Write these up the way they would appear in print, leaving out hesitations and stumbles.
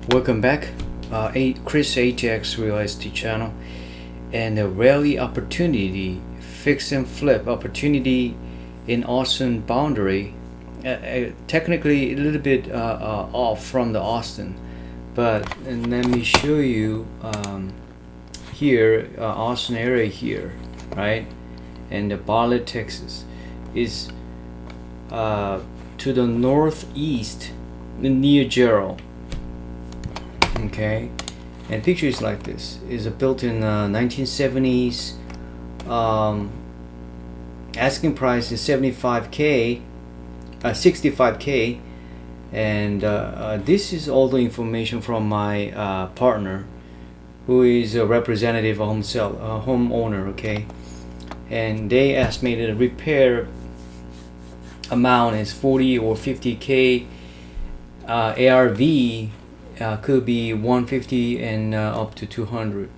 Welcome back, Chris ATX Real Estate channel, and a rally opportunity, fix and flip opportunity in Austin boundary. Technically a little bit off from the Austin, but and let me show you here, Austin area here, right? And the Bartlett, Texas is to the northeast near Gerald. Okay, and picture is like this. Is built in 1970s. Asking price is 65K, 65K, and this is all the information from my partner, who is a representative of homeowner. Okay, and they estimated a repair amount is 40 or 50K. ARV could be 150 and up to 200.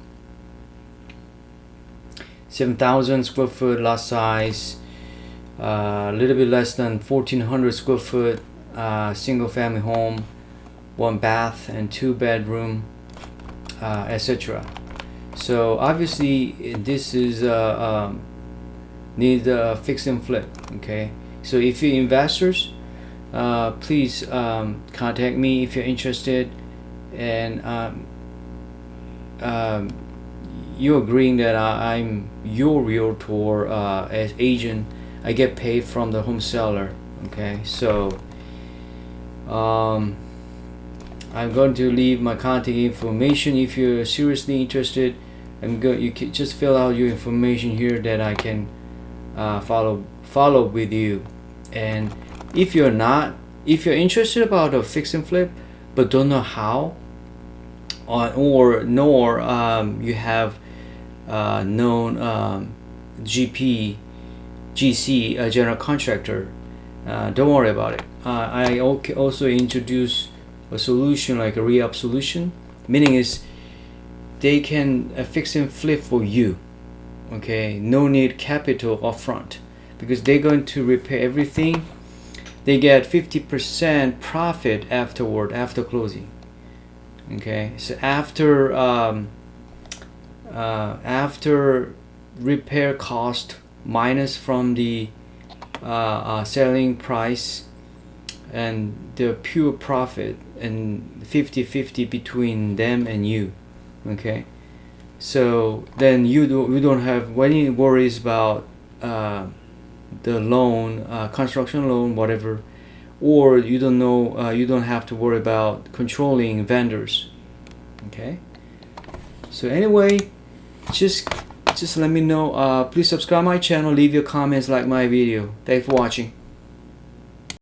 7,000 square foot lot size, a little bit less than 1,400 square foot, single family home, 1 bath and 2 bedroom, etc. So obviously this is need a fix and flip. Okay, so if you're investors, please contact me if you're interested, and you're agreeing that I'm your realtor as agent. I get paid from the home seller. Okay, so I'm going to leave my contact information. If you're seriously interested, you can just fill out your information here that I can follow with you. And if you're interested about a fix and flip but don't know how, or you have known GC, general contractor, don't worry about it. I also introduce a solution like a re-up solution, meaning is they can fix and flip for you. Okay, no need capital upfront, because they're going to repair everything. They get 50% profit afterward, after closing. Okay, so after repair cost minus from the selling price and the pure profit, and 50-50 between them and you. Okay, so then you don't have any worries about the loan, construction loan, whatever, or you don't have to worry about controlling vendors. Okay, so anyway, just let me know. Please subscribe my channel, leave your comments, like my video. Thanks for watching.